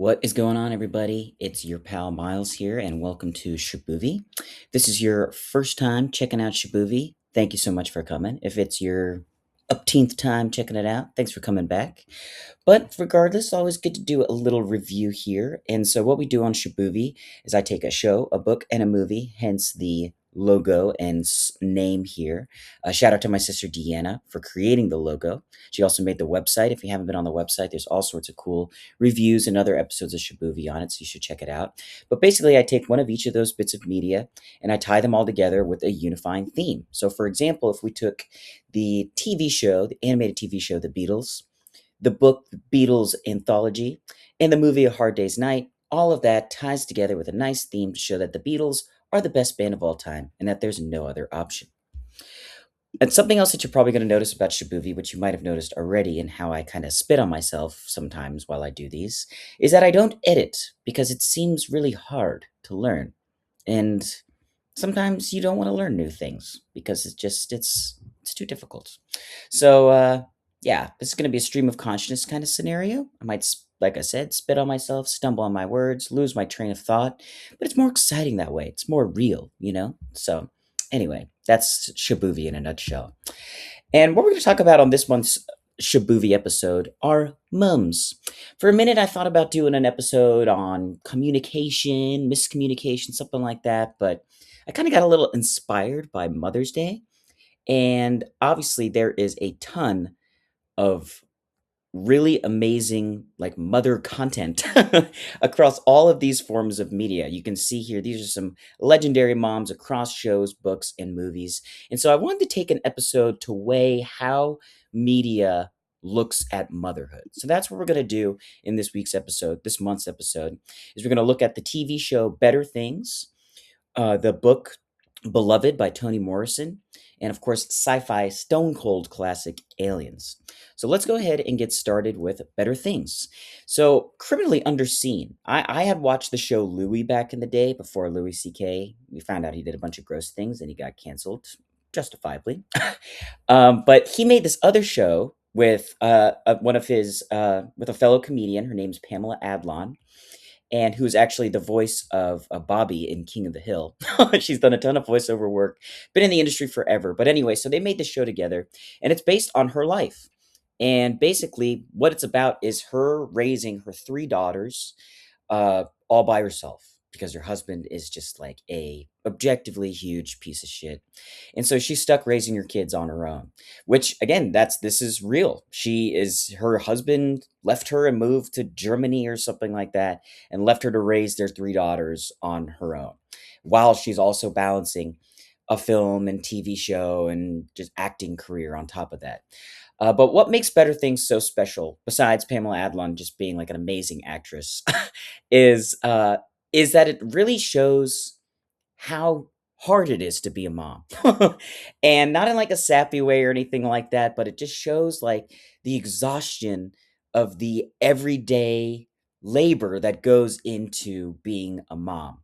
What is going on, everybody? It's your pal Miles here, and welcome to ShoBooVie. This is your first time checking out ShoBooVie. Thank you so much for coming. If it's your upteenth time checking it out, thanks for coming back. But regardless, always good to do a little review here. And so, what we do on ShoBooVie is I take a show, a book, and a movie, hence the logo and name here. Shout out to my sister Deanna for creating the logo. She also made the website. If you haven't been on the website, there's all sorts of cool reviews and other episodes of ShoBooVie on it, so you should check it out. But basically, I take one of each of those bits of media and I tie them all together with a unifying theme. So, for example, if we took the TV show, the animated TV show, The Beatles, the book, The Beatles Anthology, and the movie A Hard Day's Night, all of that ties together with a nice theme to show that the Beatles are the best band of all time and that there's no other option. And something else that you're probably going to notice about ShoBooVie, which you might have noticed already, and how I kind of spit on myself sometimes while I do these, is that I don't edit because it seems really hard to learn. And sometimes you don't want to learn new things because it's too difficult. So yeah, this is going to be a stream of consciousness kind of scenario. I might, like I said, spit on myself, stumble on my words, lose my train of thought, but it's more exciting that way. It's more real. So anyway, that's ShoBooVie in a nutshell. And what we're going to talk about on this month's ShoBooVie episode are mums. For a minute, I thought about doing an episode on communication, miscommunication, something like that, but I kind of got a little inspired by Mother's Day. And obviously, there is a ton of really amazing like mother content across all of these forms of media. You can see here, these are some legendary moms across shows, books, and movies. And so I wanted to take an episode to weigh how media looks at motherhood. So that's what we're going to do in this week's episode, this month's episode, is we're going to look at the TV show Better Things, the book Beloved by Toni Morrison, and of course, sci-fi stone cold classic Aliens. So let's go ahead and get started with Better Things. So, criminally underseen. I had watched the show Louis back in the day before Louis C.K. We found out he did a bunch of gross things and he got canceled, justifiably. But he made this other show with one of his with a fellow comedian. Her name's Pamela Adlon, and who's actually the voice of Bobby in King of the Hill. She's done a ton of voiceover work, been in the industry forever. But anyway, so they made this show together, and it's based on her life. And basically, what it's about is her raising her three daughters all by herself because her husband is just like a objectively huge piece of shit. And so she's stuck raising her kids on her own, which again, this is real. Her husband left her and moved to Germany or something like that and left her to raise their three daughters on her own while she's also balancing a film and TV show and just acting career on top of that. But what makes Better Things so special, besides Pamela Adlon just being like an amazing actress, is is that it really shows how hard it is to be a mom. And not in like a sappy way or anything like that, but it just shows like the exhaustion of the everyday labor that goes into being a mom.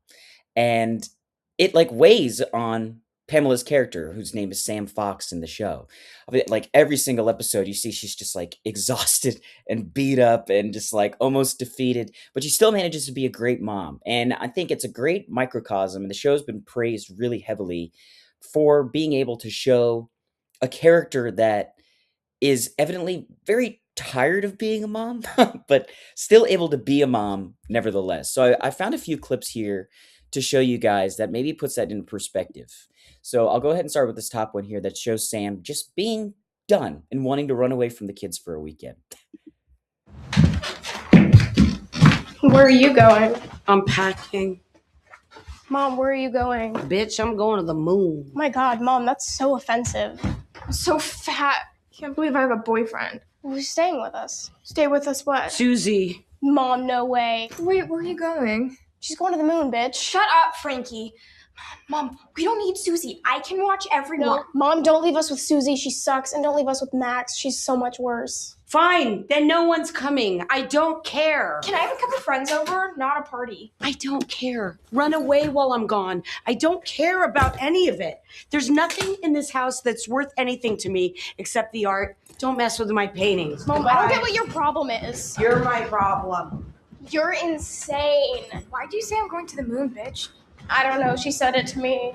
And it like weighs on Pamela's character, whose name is Sam Fox in the show. I mean, like every single episode, you see she's just like exhausted and beat up and just like almost defeated, but she still manages to be a great mom. And I think it's a great microcosm, and the show's been praised really heavily for being able to show a character that is evidently very tired of being a mom, but still able to be a mom nevertheless. So I found a few clips here to show you guys that maybe puts that in perspective. So I'll go ahead and start with this top one here that shows Sam just being done and wanting to run away from the kids for a weekend. Where are you going? I'm packing. Mom, where are you going? Bitch, I'm going to the moon. My God, Mom, that's so offensive. I'm so fat. Can't believe I have a boyfriend. Who's staying with us? Stay with us what? Susie. Mom, no way. Wait, where are you going? She's going to the moon, bitch. Shut up, Frankie. Mom, we don't need Susie. I can watch everyone. No, Mom, don't leave us with Susie. She sucks. And don't leave us with Max. She's so much worse. Fine, then no one's coming. I don't care. Can I have a couple friends over? Not a party. I don't care. Run away while I'm gone. I don't care about any of it. There's nothing in this house that's worth anything to me except the art. Don't mess with my paintings. Mom, Goodbye. I don't get what your problem is. You're my problem. You're insane. Why'd you say I'm going to the moon, bitch? I don't know. She said it to me.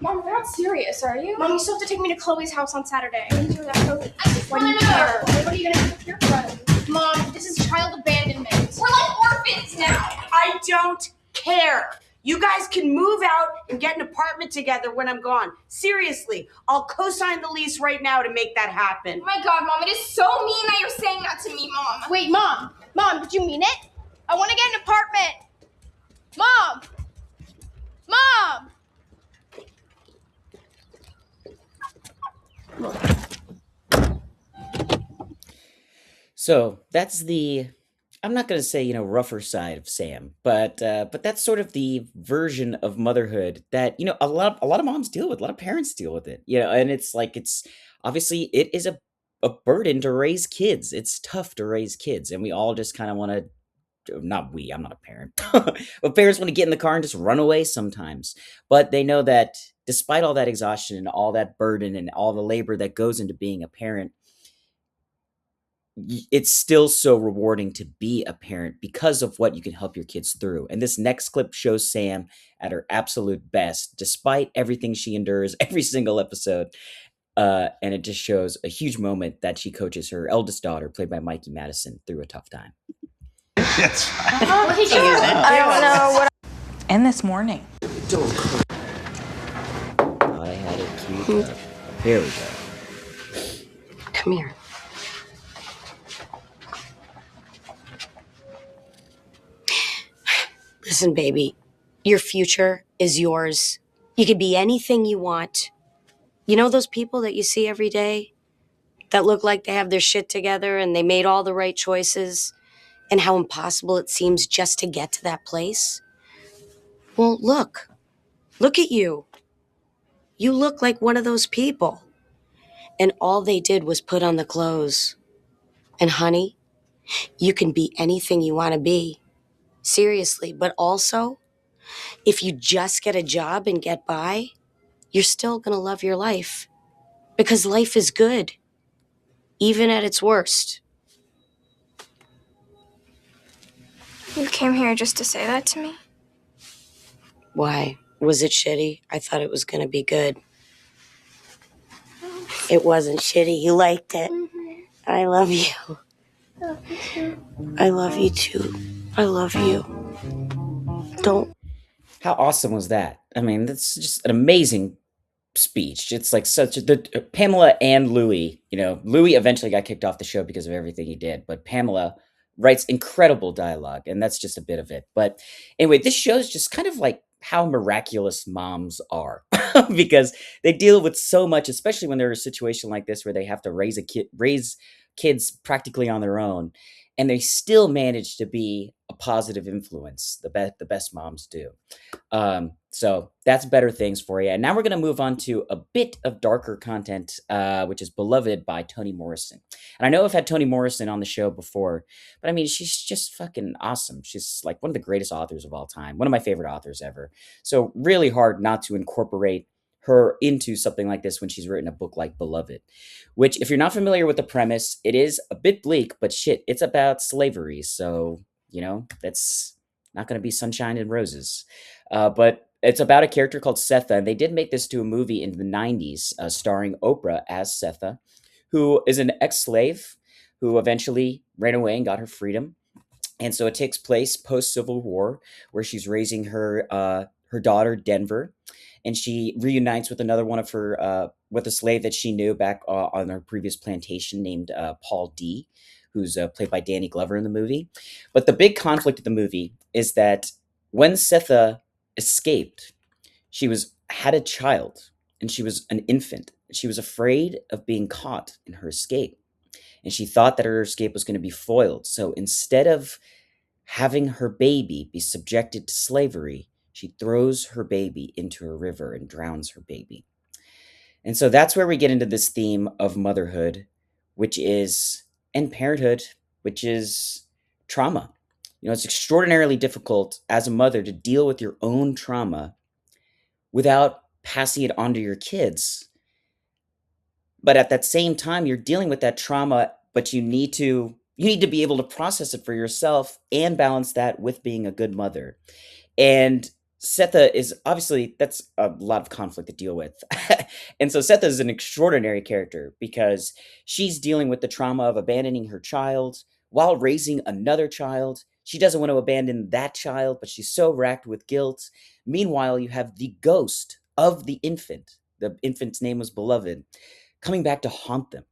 Mom, you're not serious, are you? Mom, you still have to take me to Chloe's house on Saturday. What are you doing that, Chloe? I just Why do you care? What are you gonna do with your friends? Mom, this is child abandonment. We're like orphans now. I don't care. You guys can move out and get an apartment together when I'm gone. Seriously, I'll co-sign the lease right now to make that happen. Oh my God, Mom, it is so mean that you're saying that to me, Mom. Wait, Mom. Mom, did you mean it? I want to get an apartment. Mom. Mom. So that's the, I'm not going to say, rougher side of Sam, but that's sort of the version of motherhood that, a lot of moms deal with, a lot of parents deal with it, and it's like, it's obviously it is a burden to raise kids. It's tough to raise kids, and we all just kind of want to, not we, I'm not a parent, but parents want to get in the car and just run away sometimes. But they know that despite all that exhaustion and all that burden and all the labor that goes into being a parent, it's still so rewarding to be a parent because of what you can help your kids through. And this next clip shows Sam at her absolute best, despite everything she endures every single episode. And it just shows a huge moment that she coaches her eldest daughter, played by Mikey Madison, through a tough time. That's right. I don't know what. And this morning. Thought I had it queued up. Here we go. Come here. Listen, baby, your future is yours. You could be anything you want. You know those people that you see every day that look like they have their shit together and they made all the right choices, and how impossible it seems just to get to that place? Well, look at you. You look like one of those people. And all they did was put on the clothes. And honey, you can be anything you want to be. Seriously, but also, if you just get a job and get by, you're still going to love your life. Because life is good, even at its worst. You came here just to say that to me? Why? Was it shitty? I thought it was going to be good. It wasn't shitty. You liked it. I love you. I love you too. I love you. Don't. How awesome was that? I mean, that's just an amazing speech. It's like Pamela and Louis, Louis eventually got kicked off the show because of everything he did, but Pamela writes incredible dialogue, and that's just a bit of it. But anyway, this shows just kind of like how miraculous moms are because they deal with so much, especially when they're in a situation like this where they have to raise kids practically on their own, and they still manage to be a positive influence. The best moms do. So that's Better Things for you. And now we're going to move on to a bit of darker content, which is Beloved by Toni Morrison. And I know I've had Toni Morrison on the show before, but I mean, she's just fucking awesome. She's like one of the greatest authors of all time, one of my favorite authors ever. So really hard not to incorporate her into something like this when she's written a book like Beloved, which, if you're not familiar with the premise, it is a bit bleak, but shit, it's about slavery. So, that's not going to be sunshine and roses. But it's about a character called Setha, and they did make this to a movie in the 90s, starring Oprah as Setha, who is an ex-slave who eventually ran away and got her freedom. And so it takes place post-Civil War, where she's raising her daughter, Denver, and she reunites with another one of her, with a slave that she knew back on her previous plantation named Paul D., who's played by Danny Glover in the movie. But the big conflict of the movie is that when Setha escaped, she had a child, and she was an infant. She was afraid of being caught in her escape, and she thought that her escape was going to be foiled. So instead of having her baby be subjected to slavery, she throws her baby into a river and drowns her baby. And so that's where we get into this theme of motherhood, and parenthood, which is trauma. It's extraordinarily difficult as a mother to deal with your own trauma without passing it on to your kids. But at that same time, you're dealing with that trauma, but you need to you need to be able to process it for yourself and balance that with being a good mother. And Setha is obviously that's a lot of conflict to deal with. And so Setha is an extraordinary character because she's dealing with the trauma of abandoning her child while raising another child. She doesn't want to abandon that child, but she's so racked with guilt. Meanwhile, you have the ghost of the infant. The infant's name was Beloved, coming back to haunt them.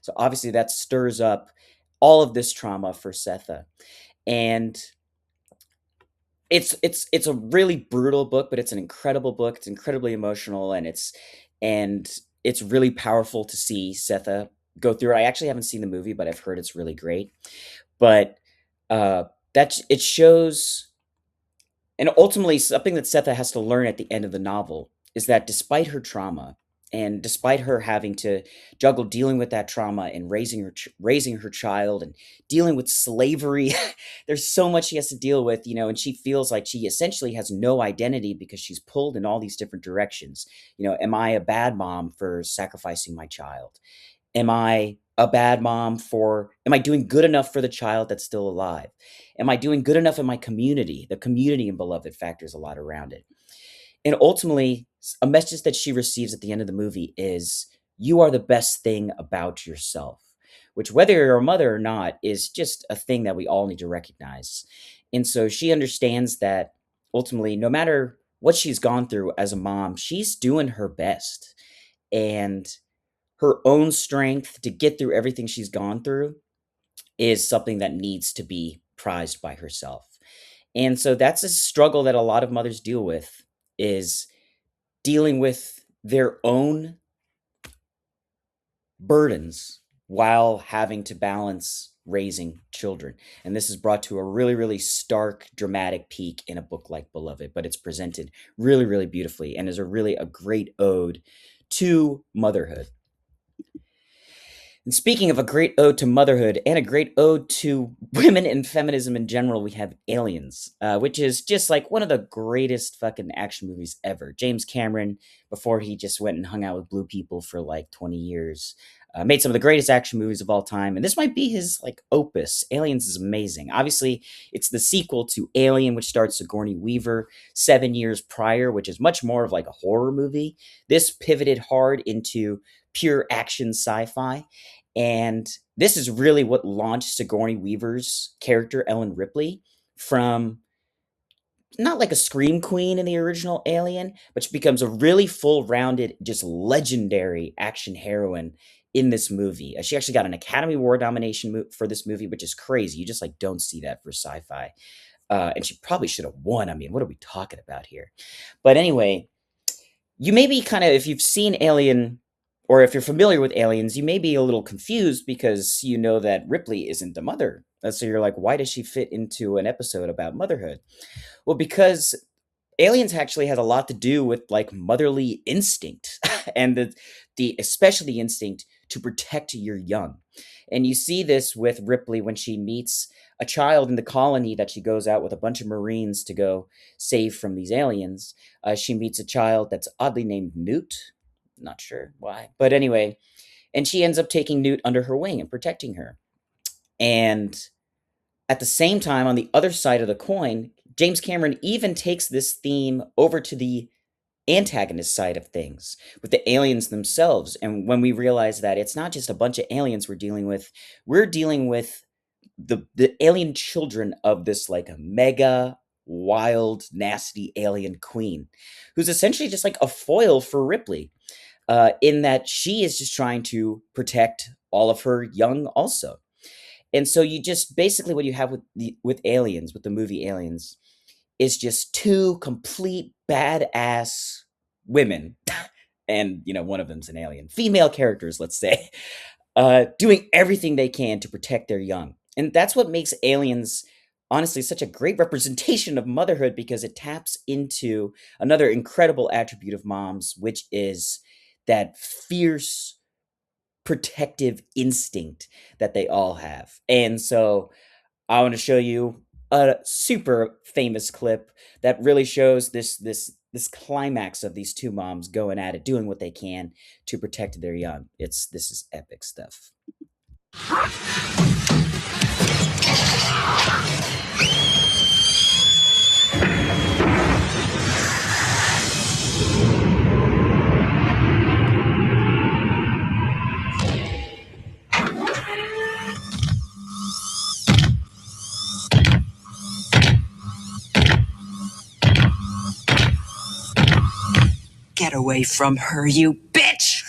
So obviously that stirs up all of this trauma for Setha. And it's a really brutal book, but it's an incredible book. It's incredibly emotional, and it's really powerful to see Setha go through it. I actually haven't seen the movie, but I've heard it's really great. But that it shows, and ultimately something that Setha has to learn at the end of the novel is that despite her trauma and despite her having to juggle dealing with that trauma and raising her child and dealing with slavery, there's so much she has to deal with, and she feels like she essentially has no identity because she's pulled in all these different directions. Am I a bad mom for sacrificing my child? Am I a bad mom am I doing good enough for the child that's still alive? Am I doing good enough in my community? The community in Beloved factors a lot around it. And ultimately, a message that she receives at the end of the movie is you are the best thing about yourself, which, whether you're a mother or not, is just a thing that we all need to recognize. And so she understands that ultimately, no matter what she's gone through as a mom, she's doing her best. And her own strength to get through everything she's gone through is something that needs to be prized by herself. And so that's a struggle that a lot of mothers deal with, is dealing with their own burdens while having to balance raising children. And this is brought to a really, really stark, dramatic peak in a book like Beloved, but it's presented really, really beautifully and is a great ode to motherhood. And speaking of a great ode to motherhood and a great ode to women and feminism in general, we have Aliens, which is just like one of the greatest fucking action movies ever. James Cameron, before he just went and hung out with blue people for like 20 years, made some of the greatest action movies of all time. And this might be his like opus. Aliens is amazing. Obviously, it's the sequel to Alien, which starred Sigourney Weaver 7 years prior, which is much more of like a horror movie. This pivoted hard into pure action sci-fi. And this is really what launched Sigourney Weaver's character, Ellen Ripley, from not like a scream queen in the original Alien, but she becomes a really full-rounded, just legendary action heroine in this movie. She actually got an Academy Award nomination for this movie, which is crazy. You just like don't see that for sci-fi. And she probably should have won. I mean, what are we talking about here? But anyway, you may be kind of, if you've seen Alien, or if you're familiar with Aliens, you may be a little confused because you know that Ripley isn't a mother. So you're like, why does she fit into an episode about motherhood? Well, because Aliens actually has a lot to do with like motherly instinct and especially the instinct to protect your young. And you see this with Ripley when she meets a child in the colony that she goes out with a bunch of Marines to go save from these aliens. She meets a child that's oddly named Newt. Not sure why, but anyway, and she ends up taking Newt under her wing and protecting her. And at the same time, on the other side of the coin, James Cameron even takes this theme over to the antagonist side of things with the aliens themselves. And when we realize that it's not just a bunch of aliens we're dealing with the alien children of this like mega wild, nasty alien queen, who's essentially just like a foil for Ripley. In that she is just trying to protect all of her young also. And so you just basically what you have with Aliens, with the movie Aliens, is just two complete badass women. And, one of them's an alien. Female characters, let's say, doing everything they can to protect their young. And that's what makes Aliens honestly such a great representation of motherhood, because it taps into another incredible attribute of moms, which is that fierce protective instinct that they all have. And so I want to show you a super famous clip that really shows this climax of these two moms going at it, doing what they can to protect their young. This is epic stuff. Get away from her, you bitch!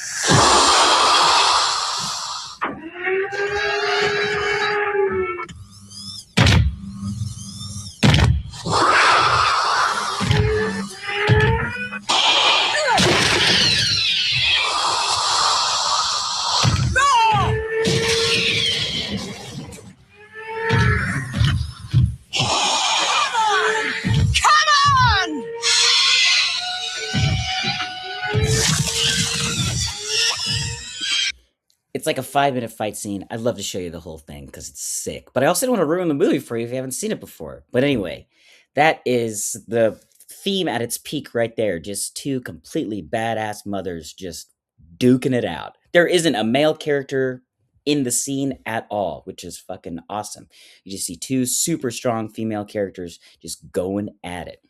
It's like a 5-minute fight scene. I'd love to show you the whole thing because it's sick. But I also don't want to ruin the movie for you if you haven't seen it before. But anyway, that is the theme at its peak right there. Just two completely badass mothers just duking it out. There isn't a male character in the scene at all, which is fucking awesome. You just see two super strong female characters just going at it.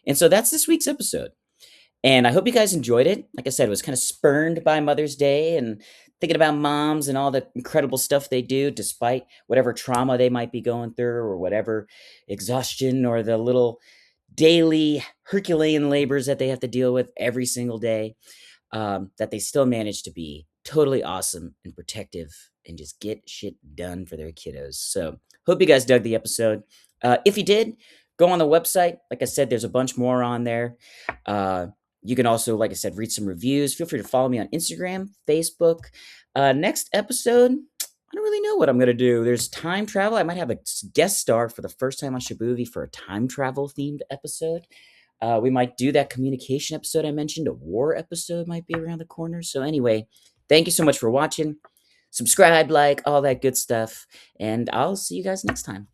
And so that's this week's episode. And I hope you guys enjoyed it. Like I said, it was kind of spurned by Mother's Day and thinking about moms and all the incredible stuff they do despite whatever trauma they might be going through or whatever exhaustion or the little daily Herculean labors that they have to deal with every single day, that they still manage to be totally awesome and protective and just get shit done for their kiddos. So hope you guys dug the episode. If you did, go on the website. Like I said, there's a bunch more on there. You can also, like I said, read some reviews. Feel free to follow me on Instagram, Facebook. Next episode, I don't really know what I'm going to do. There's time travel. I might have a guest star for the first time on ShoBooVie for a time travel themed episode. We might do that communication episode I mentioned. A war episode might be around the corner. So anyway, thank you so much for watching. Subscribe, like, all that good stuff. And I'll see you guys next time.